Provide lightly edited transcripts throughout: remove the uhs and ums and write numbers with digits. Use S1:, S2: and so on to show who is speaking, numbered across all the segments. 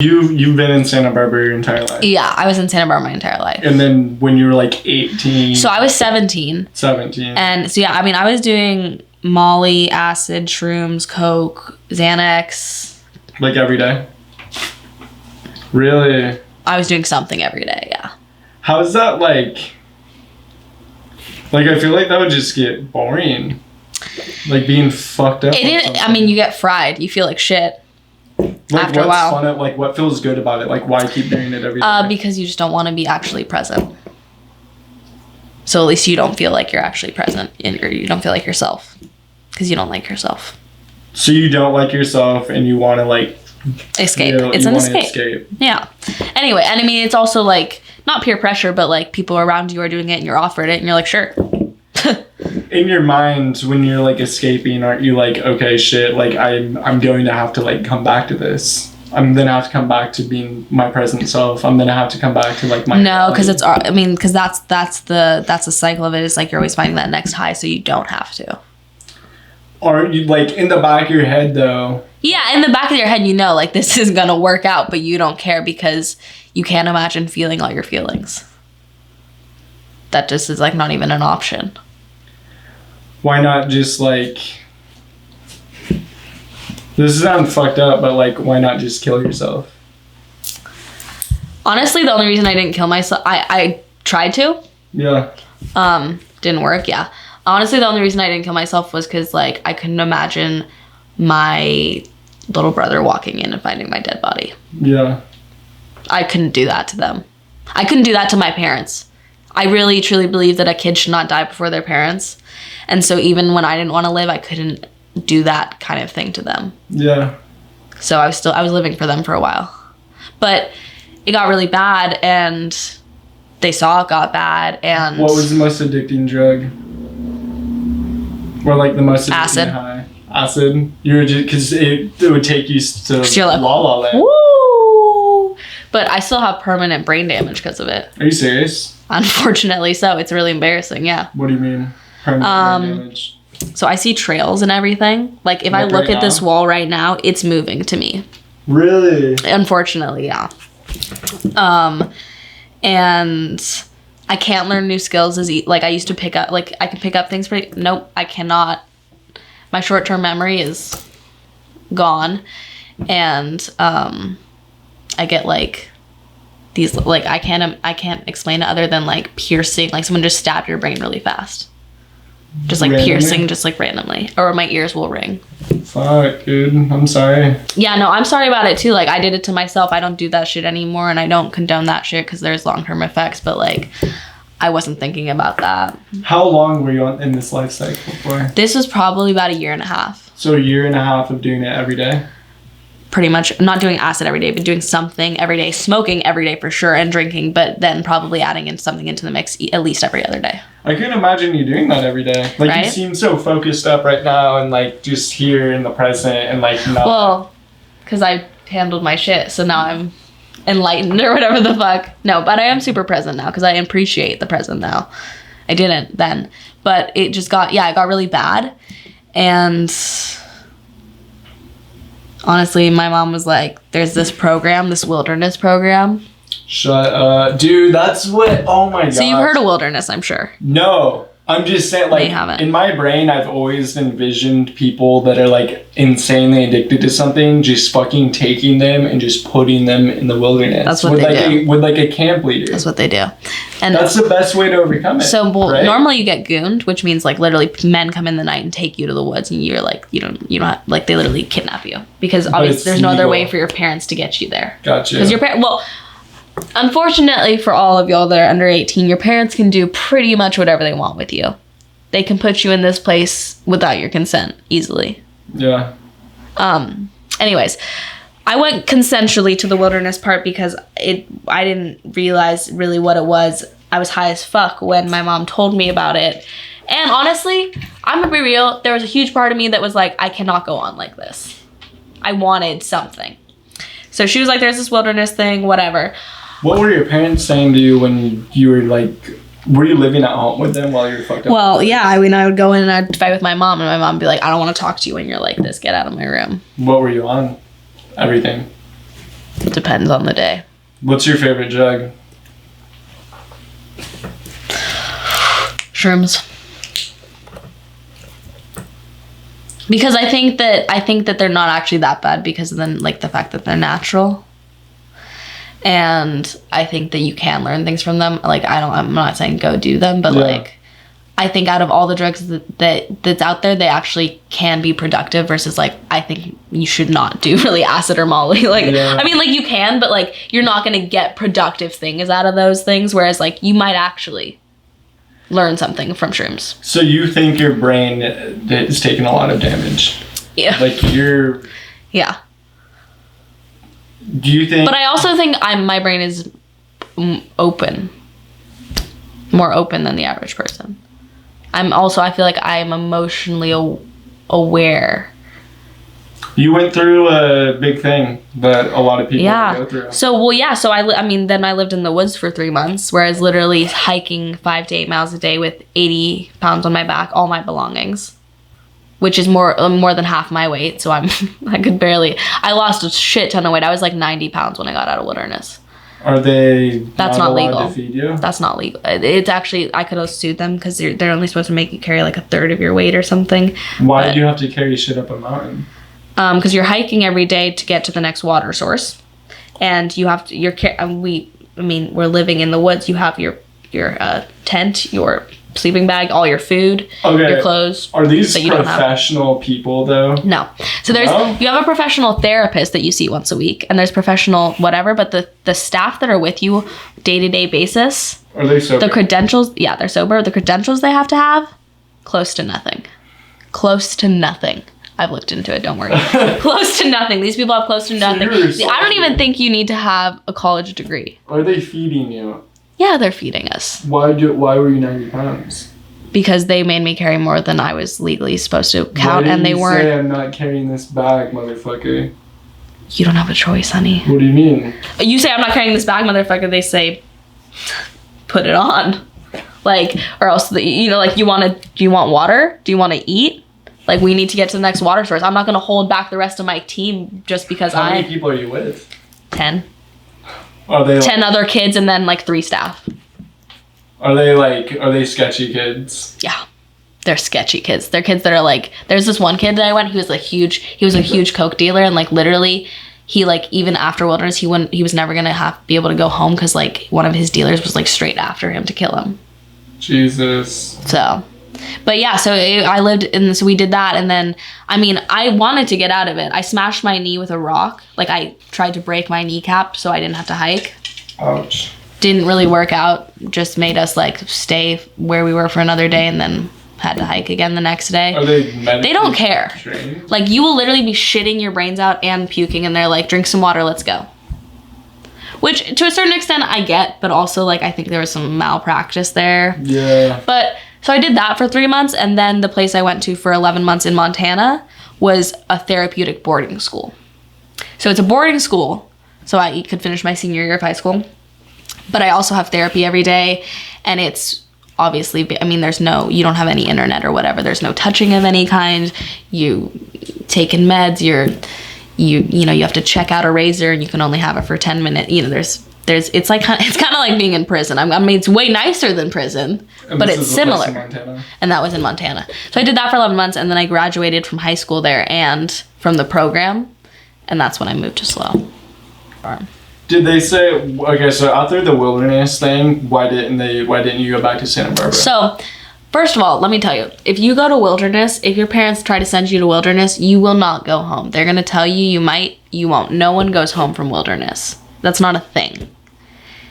S1: You've been in Santa Barbara your entire life?
S2: Yeah, I was in Santa Barbara my entire life.
S1: And then when you were like 18?
S2: So I was 17.
S1: 17.
S2: And so yeah, I mean, I was doing Molly, acid, shrooms, coke, Xanax.
S1: Like every day? Really?
S2: I was doing something every day, yeah.
S1: How is that like I feel like that would just get boring. Like being fucked up.
S2: It didn't, I mean, you get fried. You feel like shit.
S1: Like,
S2: after a while.
S1: What's fun? Like, what feels good about it? Like, why keep doing it every day?
S2: Because you just don't want to be actually present. So at least you don't feel like you're actually present, and you don't feel like yourself, because you don't like yourself.
S1: So you don't like yourself, and you want to like
S2: escape.
S1: You know,
S2: it's an escape. Yeah. Anyway, and I mean, it's also like not peer pressure, but like people around you are doing it, and you're offered it, and you're like, sure.
S1: In your mind, when you're like escaping, aren't you like, okay, shit, like I'm going to have to like come back to this. I'm gonna have to come back to being my present self. I'm gonna have to come back to like my
S2: no, because it's, I mean, because that's the cycle of it. It's like you're always finding that next high, so you don't have to.
S1: Or you like in the back of your head though.
S2: Yeah, in the back of your head, you know, like this is gonna work out, but you don't care because you can't imagine feeling all your feelings. That just is like not even an option.
S1: Why not just like, this sounds fucked up, but like, why not just kill yourself?
S2: Honestly, the only reason I didn't kill myself, I tried to.
S1: Yeah.
S2: Didn't work, yeah. Honestly, the only reason I didn't kill myself was because like I couldn't imagine my little brother walking in and finding my dead body.
S1: Yeah.
S2: I couldn't do that to them. I couldn't do that to my parents. I really, truly believe that a kid should not die before their parents. And so even when I didn't want to live, I couldn't do that kind of thing to them.
S1: Yeah.
S2: So I was living for them for a while. But it got really bad, and they saw it got bad, and...
S1: What was the most addicting drug? Or like the most addicting
S2: acid.
S1: High? Acid? You were just... Because it would take you to
S2: like,
S1: La La Land.
S2: Woo! But I still have permanent brain damage because of it.
S1: Are you serious?
S2: Unfortunately so. It's really embarrassing, yeah.
S1: What do you mean? Permanent brain damage?
S2: So I see trails and everything. Like if I look at this wall right now, it's moving to me.
S1: Really?
S2: Unfortunately, yeah. And I can't learn new skills like I used to pick up. Like I can pick up things pretty. Nope, I cannot. My short-term memory is gone, and I get like these like I can't explain it other than like piercing. Like someone just stabbed your brain really fast. Just like randomly? Piercing, just like randomly. Or my ears will ring.
S1: Fuck, dude. I'm sorry.
S2: Yeah, no, I'm sorry about it too. Like, I did it to myself. I don't do that shit anymore, and I don't condone that shit because there's long-term effects, but like, I wasn't thinking about that.
S1: How long were you in this life cycle for?
S2: This was probably about 1.5 years.
S1: So 1.5 years of doing it every day?
S2: Pretty much. Not doing acid every day, but doing something every day. Smoking every day for sure, and drinking, but then probably adding in something into the mix at least every other day.
S1: I couldn't imagine you doing that every day. Like, right? You seem so focused up right now and, like, just here in the present and, like, not...
S2: Well, because I handled my shit, so now I'm enlightened or whatever the fuck. No, but I am super present now because I appreciate the present now. I didn't then. But it just got... Yeah, it got really bad. And... honestly, my mom was like, there's this program, this wilderness program.
S1: Shut up. Dude, that's what... Oh, my God.
S2: So you've heard of wilderness, I'm sure.
S1: No. I'm just saying, like, in my brain, I've always envisioned people that are, like, insanely addicted to something, just fucking taking them and just putting them in the wilderness.
S2: That's what they do.
S1: With, like, a camp leader.
S2: That's what they do. And
S1: that's the best way to overcome it.
S2: So, well,
S1: right?
S2: Normally you get gooned, which means, like, literally men come in the night and take you to the woods, and you're, like, you don't have, like, they literally kidnap you. Because, obviously, there's no other way for your parents to get you there.
S1: Gotcha.
S2: Because your parents... Well... Unfortunately for all of y'all that are under 18, your parents can do pretty much whatever they want with you. They can put you in this place without your consent easily.
S1: Yeah.
S2: Anyways, I went consensually to the wilderness part because I didn't realize really what it was. I was high as fuck when my mom told me about it. And honestly, I'm gonna be real, there was a huge part of me that was like, I cannot go on like this. I wanted something. So she was like, there's this wilderness thing, whatever.
S1: What were your parents saying to you when you were like, were you living at home with them while you were fucked up?
S2: Well, yeah, I mean, I would go in and I'd fight with my mom, and my mom would be like, I don't want to talk to you when you're like this. Get out of my room.
S1: What were you on? Everything.
S2: It depends on the day.
S1: What's your favorite drug?
S2: Shrooms. Because I think that they're not actually that bad because of then like the fact that they're natural. And I think that you can learn things from them. Like I'm not saying go do them, but like I think out of all the drugs that's out there, they actually can be productive versus like I think you should not do really acid or Molly. Like I mean like you can, but like you're not gonna get productive things out of those things. Whereas like you might actually learn something from shrooms.
S1: So you think your brain is taking a lot of damage?
S2: Yeah.
S1: Like you're.
S2: Yeah.
S1: Do you think?
S2: But I also think my brain is open, more open than the average person. I feel like I am emotionally aware.
S1: You went through a big thing that a lot of people go through.
S2: So I mean, then I lived in the woods for 3 months, where I was literally hiking 5 to 8 miles a day with 80 pounds on my back, all my belongings, which is more than half my weight. So I lost a shit ton of weight. I was like 90 pounds when I got out of wilderness.
S1: Are they
S2: That's
S1: not
S2: not legal
S1: to feed you?
S2: That's not legal. It's actually, I could have sued them because they're only supposed to make you carry like a third of your weight or something.
S1: Why do you have to carry shit up a mountain?
S2: Because you're hiking every day to get to the next water source, and you have to. We're living in the woods. You have your tent, your sleeping bag, all your food, your clothes.
S1: Are these professional people though?
S2: No. So you have a professional therapist that you see once a week, and there's professional whatever, but the staff that are with you day-to-day basis.
S1: Are they sober?
S2: The credentials, yeah, they're sober. The credentials they have to have, close to nothing. Close to nothing. I've looked into it, don't worry. Close to nothing. These people have close to nothing. I don't even think you need to have a college degree.
S1: Are they feeding you?
S2: Yeah, they're feeding us.
S1: Why were you 90 pounds?
S2: Because they made me carry more than I was legally supposed to count, and they weren't.
S1: Say I'm not carrying this bag, motherfucker?
S2: You don't have a choice, honey.
S1: What do you mean?
S2: You say I'm not carrying this bag, motherfucker. They say, put it on, like, or else do you want water? Do you want to eat? Like, we need to get to the next water source. I'm not gonna hold back the rest of my team just because
S1: How many people are you with?
S2: 10.
S1: Are they
S2: 10 other kids and then like 3 staff.
S1: Are they sketchy kids?
S2: Yeah. They're sketchy kids. They're kids that are like, there's this one kid that I went, he was a huge coke dealer, and like literally he like even after wilderness he was never gonna be able to go home because like one of his dealers was like straight after him to kill him.
S1: Jesus.
S2: So but yeah, so I lived in this, we did that, and then, I mean, I wanted to get out of it. I smashed my knee with a rock. Like, I tried to break my kneecap so I didn't have to hike.
S1: Ouch.
S2: Didn't really work out. Just made us, like, stay where we were for another day and then had to hike again the next day.
S1: Are they medically
S2: They don't care.
S1: trained?
S2: Like, you will literally be shitting your brains out and puking, and they're like, drink some water, let's go. Which, to a certain extent, I get, but also, like, I think there was some malpractice there.
S1: Yeah.
S2: But... so I did that for 3 months, and then the place I went to for 11 months in Montana was a therapeutic boarding school. So it's a boarding school, so I could finish my senior year of high school. But I also have therapy every day, and it's obviously, I mean, you don't have any internet or whatever. There's no touching of any kind. You taking meds, you have to check out a razor, and you can only have it for 10 minutes. You know, it's kind of like being in prison. I mean, it's way nicer than prison, but it's similar. And that was in Montana. So I did that for 11 months, and then I graduated from high school there and from the program, and that's when I moved to SLO.
S1: Did they say, okay, so after the wilderness thing, why didn't you go back to Santa Barbara?
S2: So, first of all, let me tell you, if you go to wilderness, if your parents try to send you to wilderness, you will not go home. They're going to tell you you might, you won't. No one goes home from wilderness. That's not a thing.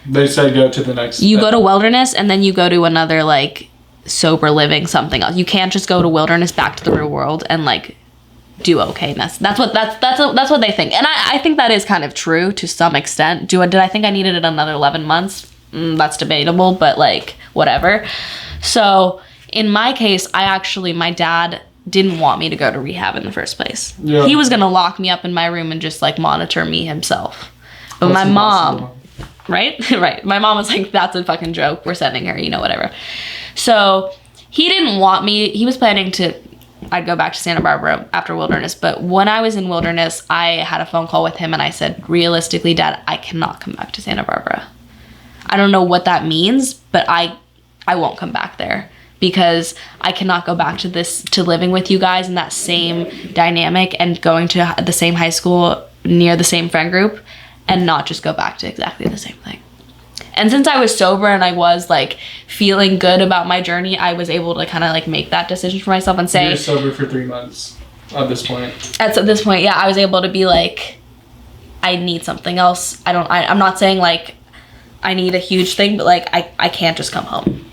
S1: They said go to the next
S2: You go to wilderness, and then you go to another, like, sober living, something else. You can't just go to wilderness back to the real world and, like, do okayness. That's what they think. And I think that is kind of true to some extent. Did I think I needed it another 11 months? That's debatable, but, like, whatever. So, in my case, my dad didn't want me to go to rehab in the first place. Yeah. He was going to lock me up in my room and just, like, monitor me himself. But my mom... Right? Right. My mom was like, that's a fucking joke. We're sending her, whatever. So he didn't want me. He was planning to I'd go back to Santa Barbara after Wilderness. But when I was in Wilderness, I had a phone call with him and I said, realistically, Dad, I cannot come back to Santa Barbara. I don't know what that means, but I won't come back there because I cannot go back to living with you guys in that same dynamic and going to the same high school near the same friend group and not just go back to exactly the same thing. And since I was sober and I was like feeling good about my journey, I was able to kind of like make that decision for myself and say,
S1: you're sober for 3 months at this point.
S2: At this point, yeah, I was able to be like, I need something else. I'm not saying like I need a huge thing, but like I can't just come home.